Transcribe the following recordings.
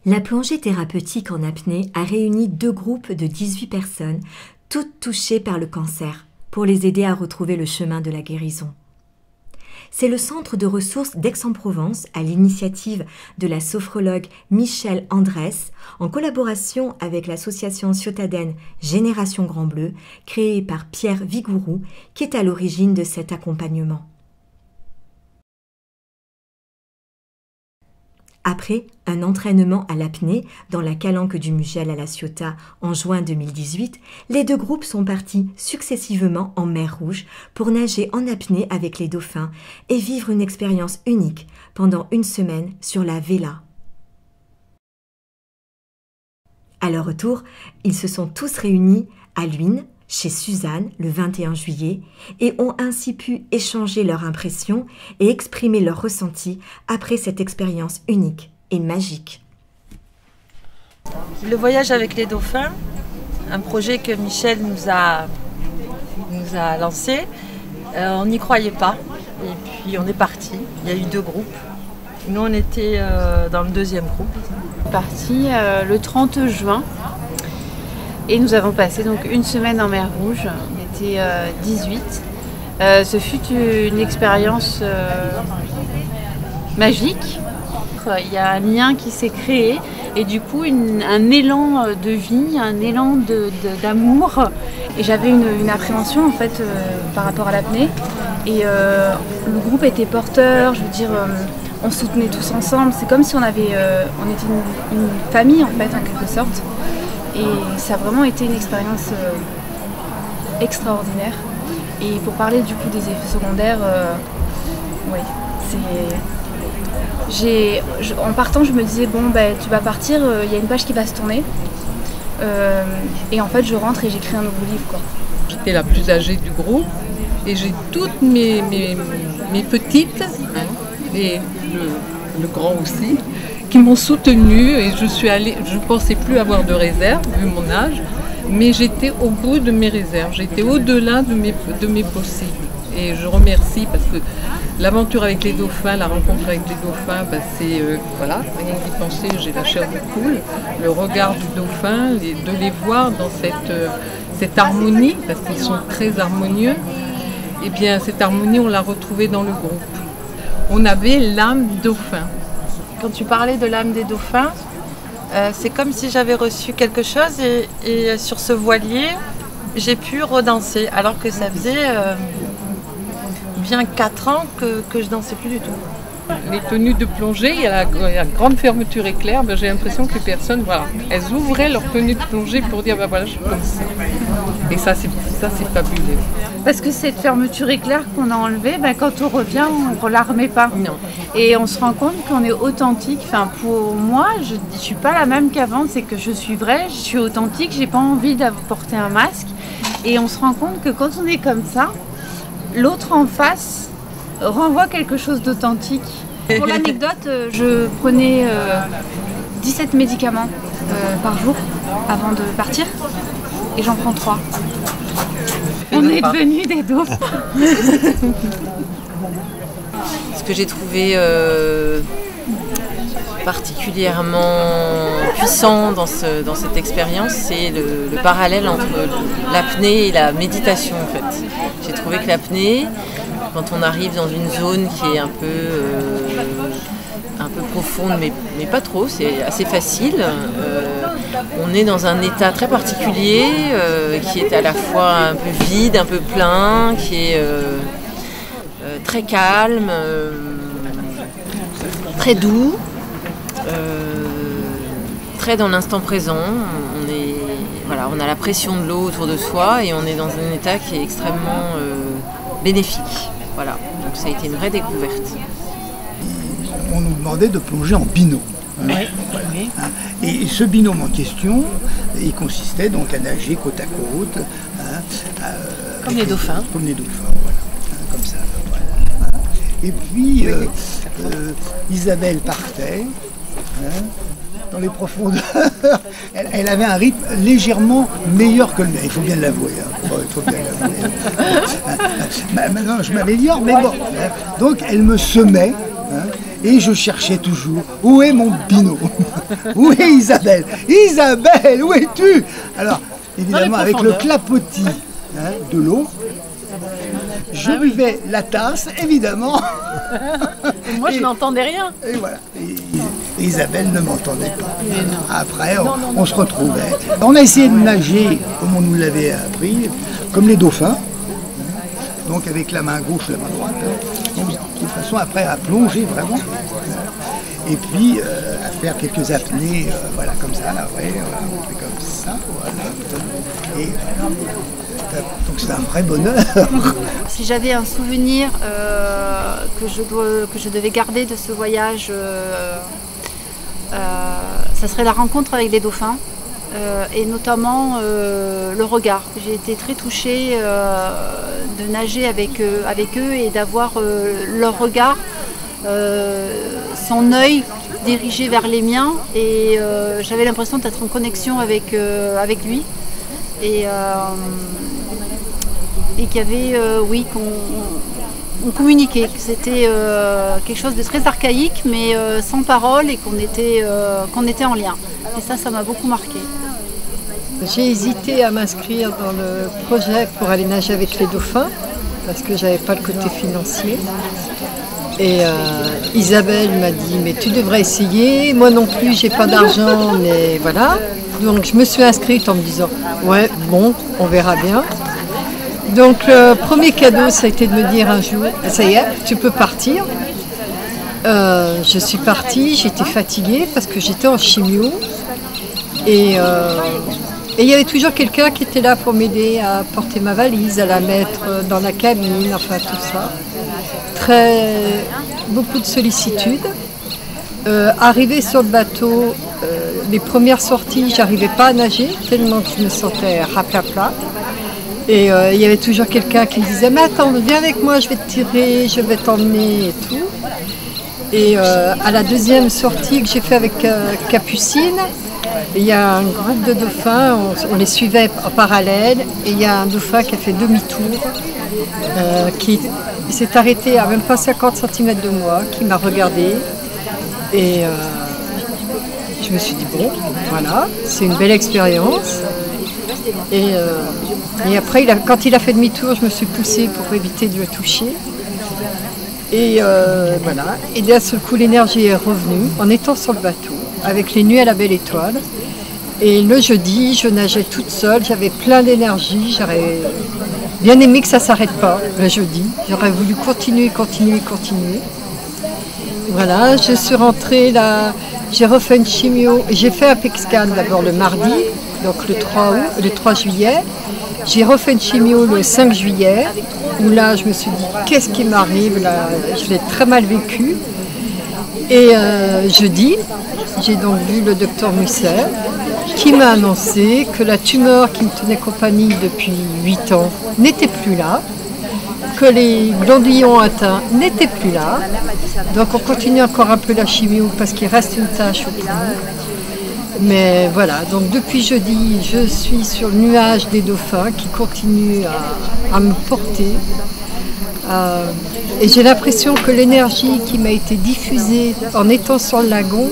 La plongée thérapeutique en apnée a réuni 2 groupes de 18 personnes, toutes touchées par le cancer, pour les aider à retrouver le chemin de la guérison. C'est le centre de ressources d'Aix-en-Provence, à l'initiative de la sophrologue Michèle Andrès, en collaboration avec l'association ciotadenne Génération Grand Bleu, créée par Pierre Vigourou, qui est à l'origine de cet accompagnement. Après un entraînement à l'apnée dans la calanque du Mugel à La Ciotat en juin 2018, les 2 groupes sont partis successivement en mer Rouge pour nager en apnée avec les dauphins et vivre une expérience unique pendant 1 semaine sur la Vela. À leur retour, ils se sont tous réunis à Luynes, chez Suzanne, le 21 juillet, et ont ainsi pu échanger leurs impressions et exprimer leurs ressentis après cette expérience unique et magique. Le voyage avec les dauphins, un projet que Michèle nous a lancé, on n'y croyait pas, et puis on est parti. Il y a eu 2 groupes. Nous, on était dans le 2e groupe. On est parti le 30 juin. Et nous avons passé donc 1 semaine en mer Rouge, on était 18. Ce fut une expérience magique. Il y a un lien qui s'est créé et du coup un élan de vie, un élan d'amour. Et j'avais une appréhension en fait par rapport à l'apnée. Et le groupe était porteur, je veux dire, on soutenait tous ensemble. C'est comme si on était une famille en fait en quelque sorte. Et ça a vraiment été une expérience extraordinaire. Et pour parler du coup des effets secondaires, oui, en partant, je me disais, bon, tu vas partir, il y a une page qui va se tourner. Et en fait, je rentre et j'écris un nouveau livre, quoi. J'étais la plus âgée du groupe et j'ai toutes mes petites, et le grand aussi, qui m'ont soutenue et je suis allée, je ne pensais plus avoir de réserve vu mon âge, mais j'étais au bout de mes réserves, j'étais au-delà de mes possibles. Et je remercie parce que l'aventure avec les dauphins, la rencontre avec les dauphins, c'est voilà, rien qu'y penser, j'ai la chair de poule. Le regard du dauphin, de les voir dans cette harmonie, parce qu'ils sont très harmonieux, et bien cette harmonie on l'a retrouvée dans le groupe. On avait l'âme dauphin. Quand tu parlais de l'âme des dauphins, c'est comme si j'avais reçu quelque chose et sur ce voilier, j'ai pu redanser, alors que ça faisait bien 4 ans que je dansais plus du tout. Les tenues de plongée, il y a la grande fermeture éclair, j'ai l'impression que les personnes, voilà, elles ouvraient leur tenue de plongée pour dire, voilà, je suis comme ça. Et ça, c'est fabuleux. Parce que cette fermeture éclair qu'on a enlevée, quand on revient, on ne la remet pas. Non. Et on se rend compte qu'on est authentique. Enfin, pour moi, je ne suis pas la même qu'avant, c'est que je suis vraie, je suis authentique, j'ai pas envie de porter un masque. Et on se rend compte que quand on est comme ça, l'autre en face renvoie quelque chose d'authentique. Pour l'anecdote, je prenais 17 médicaments par jour avant de partir et j'en prends 3. On est devenus des dauphins. Ce que j'ai trouvé particulièrement puissant dans cette expérience, c'est le parallèle entre l'apnée et la méditation en fait. J'ai trouvé que l'apnée, quand on arrive dans une zone qui est un peu profonde, mais pas trop, c'est assez facile. On est dans un état très particulier qui est à la fois un peu vide, un peu plein, qui est très calme, très doux, très dans l'instant présent. On a la pression de l'eau autour de soi et on est dans un état qui est extrêmement bénéfique. Voilà, donc ça a été une vraie découverte. On nous demandait de plonger en binôme. Oui. Et ce binôme en question, il consistait donc à nager côte à côte. Comme les dauphins. Comme les dauphins, voilà. Comme ça. Voilà. Et puis, Isabelle partait dans les profondeurs. Elle avait un rythme légèrement meilleur que le mien, il faut bien l'avouer. Maintenant, je m'améliore, mais bon. Donc, elle me semait. Et je cherchais toujours, où est mon binôme? Où est Isabelle? Isabelle, où es-tu? Alors, évidemment, avec le clapotis de l'eau, je buvais la tasse, évidemment. Et moi, je n'entendais rien. Et voilà. Et Isabelle ne m'entendait pas. Après, on se retrouvait. On a essayé de nager, comme on nous l'avait appris, comme les dauphins. Donc avec la main gauche, la main droite. Donc, de façon après à plonger vraiment. Et puis à faire quelques apnées, voilà, comme ça, là, ouais, on fait comme ça, voilà. Et donc c'est un vrai bonheur. Si j'avais un souvenir que je devais garder de ce voyage, ça serait la rencontre avec les dauphins. Et notamment le regard. J'ai été très touchée de nager avec eux et d'avoir leur regard, son œil dirigé vers les miens, et j'avais l'impression d'être en connexion avec lui, et qu'il y avait, oui, qu'on communiquait, que c'était quelque chose de très archaïque, mais sans parole, et qu'on était en lien. Et ça m'a beaucoup marqué. J'ai hésité à m'inscrire dans le projet pour aller nager avec les dauphins, parce que j'avais pas le côté financier. Et Isabelle m'a dit, mais tu devrais essayer, moi non plus j'ai pas d'argent, mais voilà. Donc je me suis inscrite en me disant, ouais, bon, on verra bien. Donc le premier cadeau, ça a été de me dire un jour, ça y est, tu peux partir. Je suis partie, j'étais fatiguée parce que j'étais en chimio. Et il y avait toujours quelqu'un qui était là pour m'aider à porter ma valise, à la mettre dans la cabine, enfin tout ça. Beaucoup de sollicitude. Arrivé sur le bateau, les premières sorties, j'arrivais pas à nager, tellement que je me sentais raplapla. Et il y avait toujours quelqu'un qui me disait, mais attends, viens avec moi, je vais te tirer, je vais t'emmener et tout. Et à la deuxième sortie que j'ai fait avec Capucine, il y a un groupe de dauphins, on les suivait en parallèle, et il y a un dauphin qui a fait demi-tour, qui s'est arrêté à même pas 50 cm de moi, qui m'a regardé, et je me suis dit, bon, voilà, c'est une belle expérience. Et après, quand il a fait demi-tour, je me suis poussée pour éviter de le toucher. Et voilà, et d'un seul coup l'énergie est revenue en étant sur le bateau, avec les nuits à la belle étoile. Et le jeudi, je nageais toute seule, j'avais plein d'énergie, j'aurais bien aimé que ça ne s'arrête pas le jeudi. J'aurais voulu continuer. Voilà, je suis rentrée là, j'ai refait une chimio, j'ai fait un PEC-scan d'abord le mardi, donc le 3 juillet. J'ai refait une chimio le 5 juillet, où là je me suis dit qu'est-ce qui m'arrive là, je l'ai très mal vécu. Et jeudi, j'ai donc vu le docteur Musset qui m'a annoncé que la tumeur qui me tenait compagnie depuis 8 ans n'était plus là, que les ganglions atteints n'étaient plus là. Donc on continue encore un peu la chimio parce qu'il reste une tâche au poumon. Mais voilà, donc depuis jeudi, je suis sur le nuage des dauphins qui continue à me porter. Et j'ai l'impression que l'énergie qui m'a été diffusée en étant sur le lagon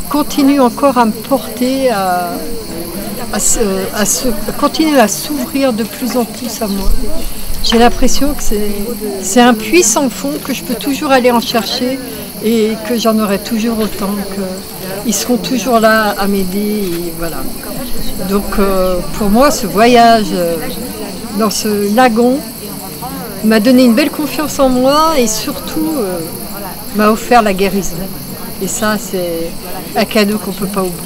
continue encore à me porter, continue à s'ouvrir de plus en plus à moi. J'ai l'impression que c'est un puits sans fond, que je peux toujours aller en chercher et que j'en aurai toujours autant, qu'ils seront toujours là à m'aider. Et voilà. Donc pour moi, ce voyage dans ce lagon m'a donné une belle confiance en moi et surtout m'a offert la guérison. Et ça, c'est un cadeau qu'on ne peut pas oublier.